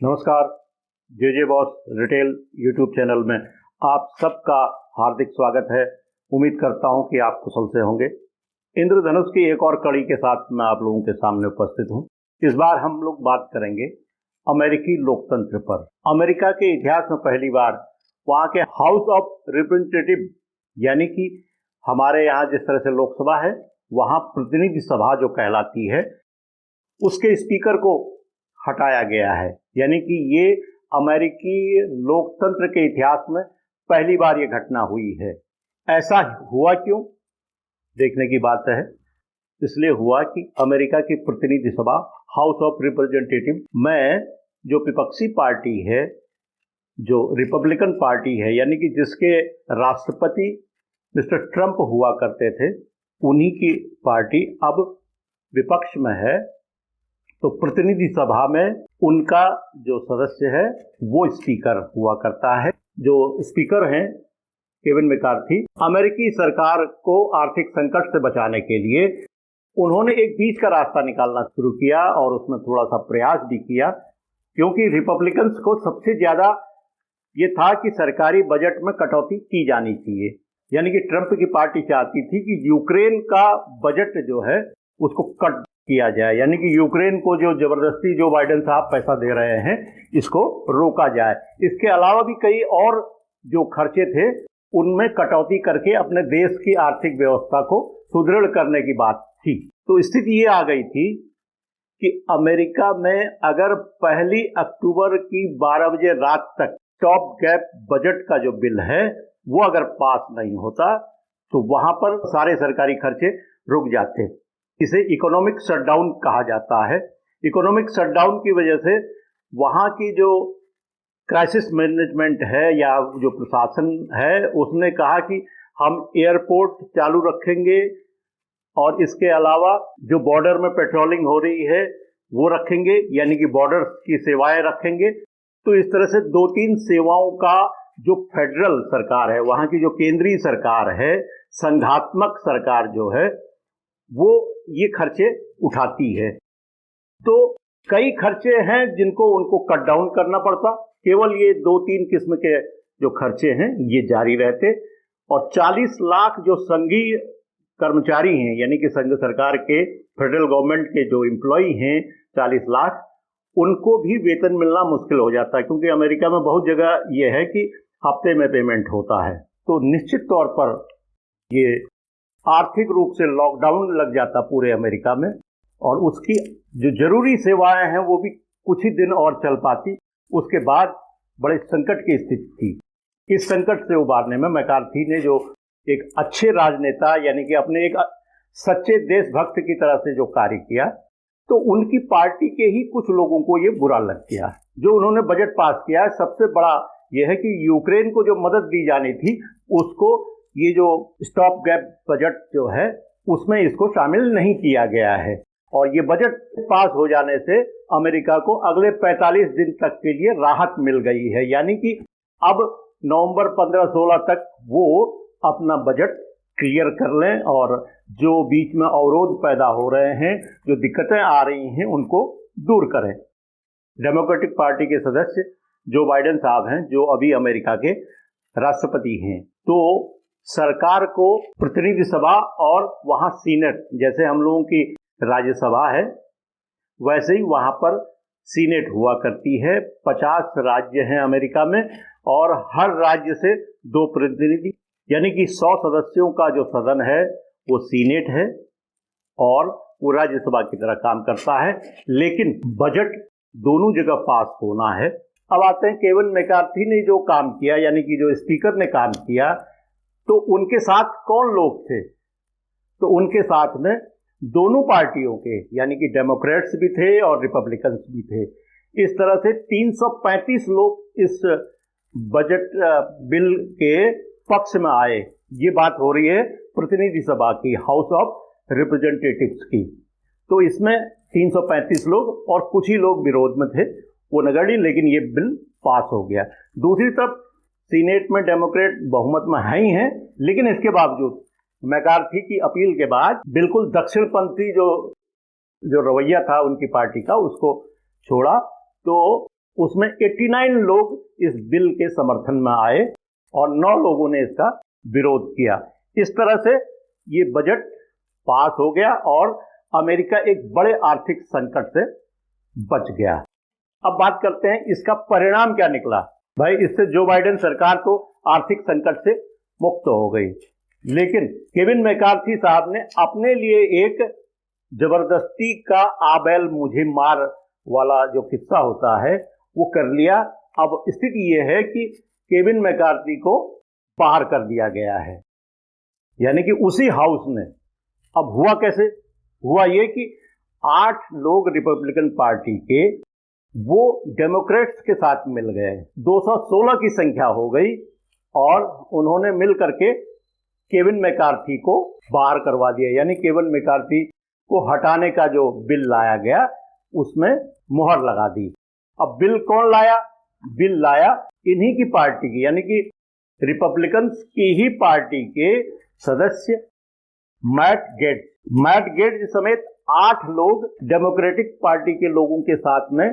नमस्कार। जे boss retail YouTube channel में आप सबका हार्दिक स्वागत है। उम्मीद करता हूं कि आप कुशल से होंगे। इंद्रधनुष की एक और कड़ी के साथ मैं आप लोगों के सामने उपस्थित हूं। इस बार हम लोग बात करेंगे अमेरिकी लोकतंत्र पर। अमेरिका के इतिहास में पहली बार वहां के हाउस ऑफ रिप्रेजेंटेटिव यानी कि हमारे यहाँ जिस तरह से लोकसभा है, वहां प्रतिनिधि सभा जो कहलाती है, उसके स्पीकर को हटाया गया है। यानी कि ये अमेरिकी लोकतंत्र के इतिहास में पहली बार ये घटना हुई है। ऐसा हुआ क्यों, देखने की बात है। इसलिए हुआ कि अमेरिका की प्रतिनिधि सभा हाउस ऑफ रिप्रेजेंटेटिव में जो विपक्षी पार्टी है, जो रिपब्लिकन पार्टी है, यानी कि जिसके राष्ट्रपति मिस्टर ट्रंप हुआ करते थे, उन्हीं की पार्टी अब विपक्ष में है। तो प्रतिनिधि सभा में उनका जो सदस्य है वो स्पीकर हुआ करता है। जो स्पीकर हैं केविन मैकार्थी, अमेरिकी सरकार को आर्थिक संकट से बचाने के लिए उन्होंने एक बीच का रास्ता निकालना शुरू किया और उसमें थोड़ा सा प्रयास भी किया, क्योंकि रिपब्लिकन्स को सबसे ज्यादा ये था कि सरकारी बजट में कटौती की जानी चाहिए। यानी कि ट्रंप की पार्टी चाहती थी कि यूक्रेन का बजट जो है उसको कट किया जाए, यानी कि यूक्रेन को जो जबरदस्ती जो बाइडेन साहब पैसा दे रहे हैं इसको रोका जाए। इसके अलावा भी कई और जो खर्चे थे उनमें कटौती करके अपने देश की आर्थिक व्यवस्था को सुदृढ़ करने की बात थी। तो स्थिति ये आ गई थी कि अमेरिका में अगर 1 अक्टूबर की 12 बजे रात तक स्टॉप गैप बजट का जो बिल है वो अगर पास नहीं होता तो वहां पर सारे सरकारी खर्चे रुक जाते। इसे इकोनॉमिक शटडाउन कहा जाता है। इकोनॉमिक शटडाउन की वजह से वहां की जो क्राइसिस मैनेजमेंट है या जो प्रशासन है, उसने कहा कि हम एयरपोर्ट चालू रखेंगे और इसके अलावा जो बॉर्डर में पेट्रोलिंग हो रही है वो रखेंगे, यानी कि बॉर्डर की सेवाएं रखेंगे। तो इस तरह से 2-3 सेवाओं का जो फेडरल सरकार है, वहां की जो केंद्रीय सरकार है, संघात्मक सरकार जो है, वो ये खर्चे उठाती है। तो कई खर्चे हैं जिनको उनको कट डाउन करना पड़ता। केवल ये 2-3 किस्म के जो खर्चे हैं ये जारी रहते और 40 लाख जो संघीय कर्मचारी हैं, यानी कि संघ सरकार के फेडरल गवर्नमेंट के जो एम्प्लॉई हैं 40 लाख, उनको भी वेतन मिलना मुश्किल हो जाता है, क्योंकि अमेरिका में बहुत जगह ये है कि हफ्ते में पेमेंट होता है। तो निश्चित तौर पर ये आर्थिक रूप से लॉकडाउन लग जाता पूरे अमेरिका में और उसकी जो जरूरी सेवाएं हैं वो भी कुछ ही दिन और चल पाती। उसके बाद बड़े संकट की स्थिति थी। इस संकट से उबारने में मैकार्थी ने जो एक अच्छे राजनेता, यानी कि अपने एक सच्चे देशभक्त की तरह से जो कार्य किया, तो उनकी पार्टी के ही कुछ लोगों को ये बुरा लग गया। जो उन्होंने बजट पास किया, सबसे बड़ा यह है कि यूक्रेन को जो मदद दी जानी थी उसको ये जो स्टॉप गैप बजट जो है उसमें इसको शामिल नहीं किया गया है। और ये बजट पास हो जाने से अमेरिका को अगले 45 दिन तक के लिए राहत मिल गई है। यानी कि अब नवंबर 15-16 तक वो अपना बजट क्लियर कर लें और जो बीच में अवरोध पैदा हो रहे हैं, जो दिक्कतें आ रही हैं, उनको दूर करें। डेमोक्रेटिक पार्टी के सदस्य जो बाइडेन साहब हैं, जो अभी अमेरिका के राष्ट्रपति हैं, तो सरकार को प्रतिनिधि सभा और वहां सीनेट, जैसे हम लोगों की राज्यसभा है वैसे ही वहां पर सीनेट हुआ करती है। 50 राज्य हैं अमेरिका में और हर राज्य से 2 प्रतिनिधि, यानी कि 100 सदस्यों का जो सदन है वो सीनेट है और वो राज्यसभा की तरह काम करता है। लेकिन बजट दोनों जगह पास होना है। अब आते हैं केविन मैकार्थी ने जो काम किया, यानी कि जो स्पीकर ने काम किया, तो उनके साथ कौन लोग थे? तो उनके साथ में दोनों पार्टियों के, यानी कि डेमोक्रेट्स भी थे और रिपब्लिकन्स भी थे। इस तरह से 335 लोग इस बजट बिल के पक्ष में आए। ये बात हो रही है प्रतिनिधि सभा की, हाउस ऑफ रिप्रेजेंटेटिव्स की। तो इसमें 335 लोग और कुछ ही लोग विरोध में थे, वो नगण्य, लेकिन ये बिल पास हो गया। दूसरी तरफ सीनेट में डेमोक्रेट बहुमत में है ही हैं, लेकिन इसके बावजूद मैकार्थी की अपील के बाद बिल्कुल दक्षिणपंथी जो रवैया था उनकी पार्टी का, उसको छोड़ा। तो उसमें 89 लोग इस बिल के समर्थन में आए और 9 लोगों ने इसका विरोध किया। इस तरह से ये बजट पास हो गया और अमेरिका एक बड़े आर्थिक संकट से बच गया। अब बात करते हैं इसका परिणाम क्या निकला। भाई, इससे जो बाइडेन सरकार तो आर्थिक संकट से मुक्त हो गई, लेकिन केविन मैकार्थी साहब ने अपने लिए एक जबरदस्ती का आबेल मुझे मार वाला जो किस्सा होता है वो कर लिया। अब स्थिति ये है कि केविन मैकार्थी को बाहर कर दिया गया है, यानी कि उसी हाउस ने। अब हुआ कैसे? हुआ ये कि 8 लोग रिपब्लिकन पार्टी के वो डेमोक्रेट्स के साथ मिल गए, 216 की संख्या हो गई और उन्होंने मिल करके केविन मैकार्थी को बाहर करवा दिया। यानी केविन मैकार्थी को हटाने का जो बिल लाया गया उसमें मोहर लगा दी। अब बिल कौन लाया? बिल लाया इन्हीं की पार्टी की, यानी कि रिपब्लिकन्स की ही पार्टी के सदस्य मैट गेट्स समेत 8 लोग डेमोक्रेटिक पार्टी के लोगों के साथ में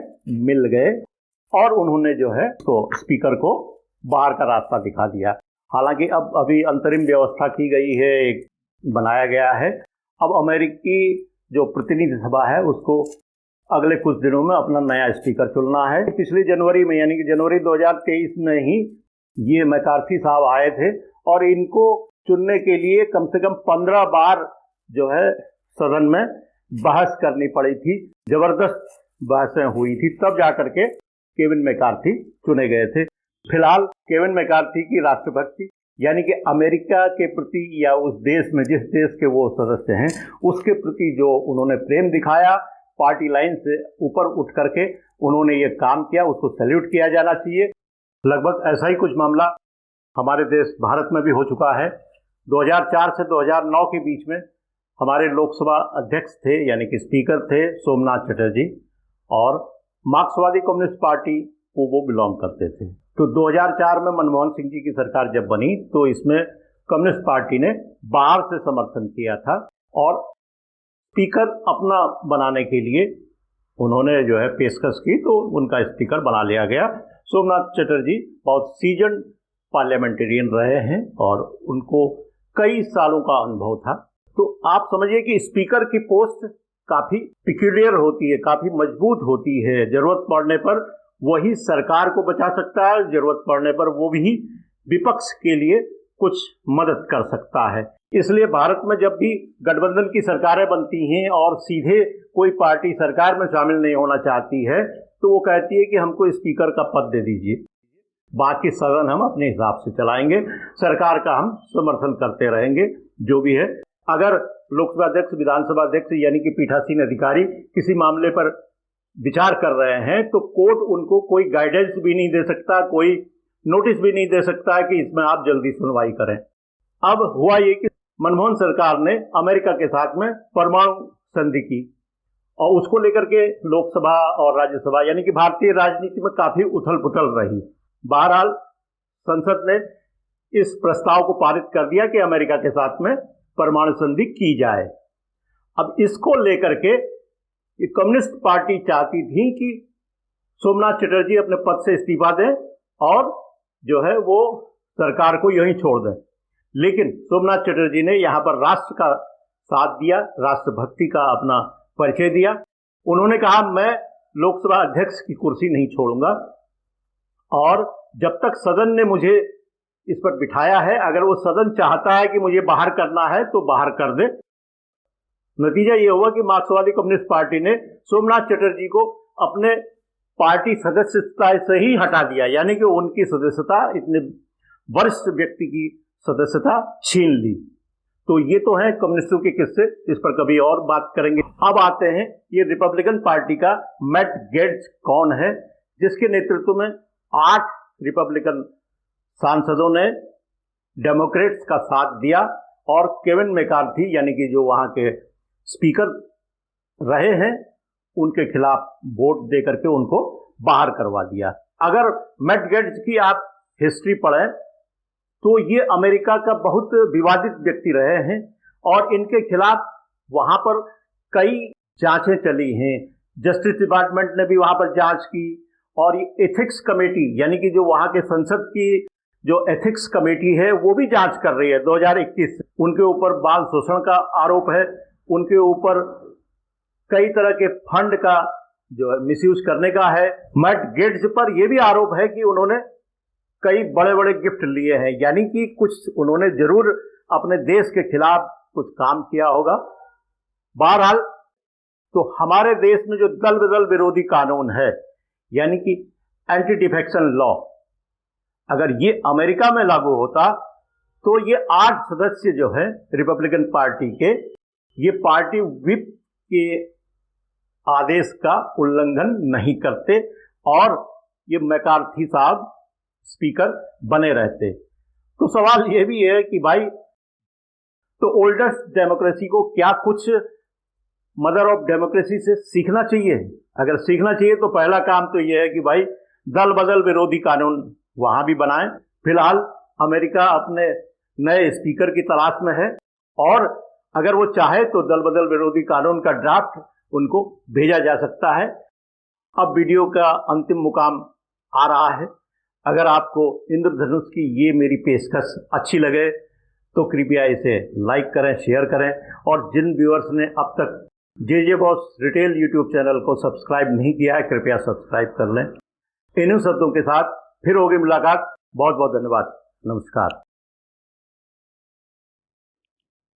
मिल गए और उन्होंने जो है तो स्पीकर को बाहर का रास्ता दिखा दिया। हालांकि अब अभी अंतरिम व्यवस्था की गई है, एक बनाया गया है। अब अमेरिकी जो प्रतिनिधि सभा है उसको अगले कुछ दिनों में अपना नया स्पीकर चुनना है। पिछली जनवरी में, यानी कि जनवरी 2023 में ही ये मैकार्थी साहब आए थे और इनको चुनने के लिए कम से कम 15 बार जो है सदन में बहस करनी पड़ी थी, जबरदस्त बहसें हुई थी, तब जाकर के केविन मैकार्थी चुने गए थे। फिलहाल केविन मैकार्थी की राष्ट्रभक्ति, यानी कि अमेरिका के प्रति या उस देश में जिस देश के वो सदस्य हैं उसके प्रति जो उन्होंने प्रेम दिखाया, पार्टी लाइन से ऊपर उठ करके उन्होंने ये काम किया, उसको सैल्यूट किया जाना चाहिए। लगभग ऐसा ही कुछ मामला हमारे देश भारत में भी हो चुका है। 2004 से 2009 के बीच में हमारे लोकसभा अध्यक्ष थे, यानी कि स्पीकर थे सोमनाथ चटर्जी, और मार्क्सवादी कम्युनिस्ट पार्टी को वो बिलोंग करते थे। तो 2004 में मनमोहन सिंह जी की सरकार जब बनी तो इसमें कम्युनिस्ट पार्टी ने बाहर से समर्थन किया था और स्पीकर अपना बनाने के लिए उन्होंने जो है पेशकश की, तो उनका स्पीकर बना लिया गया। सोमनाथ चटर्जी बहुत सीजन पार्लियामेंटेरियन रहे हैं और उनको कई सालों का अनुभव था। तो आप समझिए कि स्पीकर की पोस्ट काफ़ी पिक्यूलियर होती है, काफ़ी मजबूत होती है। जरूरत पड़ने पर वही सरकार को बचा सकता है, जरूरत पड़ने पर वो भी विपक्ष के लिए कुछ मदद कर सकता है। इसलिए भारत में जब भी गठबंधन की सरकारें बनती हैं और सीधे कोई पार्टी सरकार में शामिल नहीं होना चाहती है तो वो कहती है कि हमको स्पीकर का पद दे दीजिए, बाकी सदन हम अपने हिसाब से चलाएंगे, सरकार का हम समर्थन करते रहेंगे। जो भी है, अगर लोकसभा अध्यक्ष, विधानसभा अध्यक्ष यानी कि पीठासीन अधिकारी किसी मामले पर विचार कर रहे हैं तो कोर्ट उनको कोई गाइडेंस भी नहीं दे सकता, कोई नोटिस भी नहीं दे सकता है कि इसमें आप जल्दी सुनवाई करें। अब हुआ ये कि मनमोहन सरकार ने अमेरिका के साथ में परमाणु संधि की और उसको लेकर के लोकसभा और राज्यसभा यानी कि भारतीय राजनीति में काफी उथल पुथल रही। बहरहाल संसद ने इस प्रस्ताव को पारित कर दिया कि अमेरिका के साथ में परमाणु संधि की जाए। अब इसको लेकर के कम्युनिस्ट पार्टी चाहती थी कि सोमनाथ चटर्जी अपने पद से इस्तीफा दें और जो है वो सरकार को यहीं छोड़ दें, लेकिन सोमनाथ चटर्जी ने यहाँ पर राष्ट्र का साथ दिया, राष्ट्रभक्ति का अपना परिचय दिया। उन्होंने कहा मैं लोकसभा अध्यक्ष की कुर्सी नहीं छोड़ूंगा और जब तक सदन ने मुझे इस पर बिठाया है, अगर वो सदन चाहता है कि मुझे बाहर करना है तो बाहर कर दे। नतीजा ये हुआ कि मार्क्सवादी कम्युनिस्ट पार्टी ने सोमनाथ चटर्जी को अपने पार्टी सदस्यता से ही हटा दिया, यानी कि उनकी सदस्यता, इतने वरिष्ठ व्यक्ति की सदस्यता छीन ली। तो ये तो है कम्युनिस्टों के किस्से, इस पर कभी और बात करेंगे। अब आते हैं ये रिपब्लिकन पार्टी का मैट गेट्स कौन है, जिसके नेतृत्व में 8 रिपब्लिकन सांसदों ने डेमोक्रेट्स का साथ दिया और केविन मैकार्थी यानी कि जो वहां के स्पीकर रहे हैं उनके खिलाफ वोट दे करके उनको बाहर करवा दिया। अगर मैट गेट्स की आप हिस्ट्री पढ़ें तो ये अमेरिका का बहुत विवादित व्यक्ति रहे हैं और इनके खिलाफ वहां पर कई जांचें चली हैं। जस्टिस डिपार्टमेंट ने भी वहां पर जांच की और ये एथिक्स कमेटी यानी कि जो वहाँ के संसद की जो एथिक्स कमेटी है वो भी जांच कर रही है 2021 से। उनके ऊपर बाल शोषण का आरोप है, उनके ऊपर कई तरह के फंड का जो मिसयूज करने का है। मैट गेट्स पर यह भी आरोप है कि उन्होंने कई बड़े बड़े गिफ्ट लिए हैं, यानी कि कुछ उन्होंने जरूर अपने देश के खिलाफ कुछ काम किया होगा। बहरहाल तो हमारे देश में जो दल बदल विरोधी कानून है यानी कि एंटी डिफेक्शन लॉ, अगर ये अमेरिका में लागू होता तो ये 8 सदस्य जो है रिपब्लिकन पार्टी के, ये पार्टी व्हिप के आदेश का उल्लंघन नहीं करते और ये मैकार्थी साहब स्पीकर बने रहते। तो सवाल ये भी है कि भाई तो ओल्डेस्ट डेमोक्रेसी को क्या कुछ मदर ऑफ डेमोक्रेसी से सीखना चाहिए? अगर सीखना चाहिए तो पहला काम तो यह है कि भाई दल बदल विरोधी कानून वहां भी बनाएं। फिलहाल अमेरिका अपने नए स्पीकर की तलाश में है और अगर वो चाहे तो दल बदल विरोधी कानून का ड्राफ्ट उनको भेजा जा सकता है। अब वीडियो का अंतिम मुकाम आ रहा है। अगर आपको इंद्रधनुष की ये मेरी पेशकश अच्छी लगे तो कृपया इसे लाइक करें, शेयर करें और जिन व्यूअर्स ने अब तक जे बॉस रिटेल यूट्यूब चैनल को सब्सक्राइब नहीं किया है कृपया सब्सक्राइब कर लें। इन शब्दों के साथ फिर होगी मुलाकात। बहुत बहुत धन्यवाद। नमस्कार।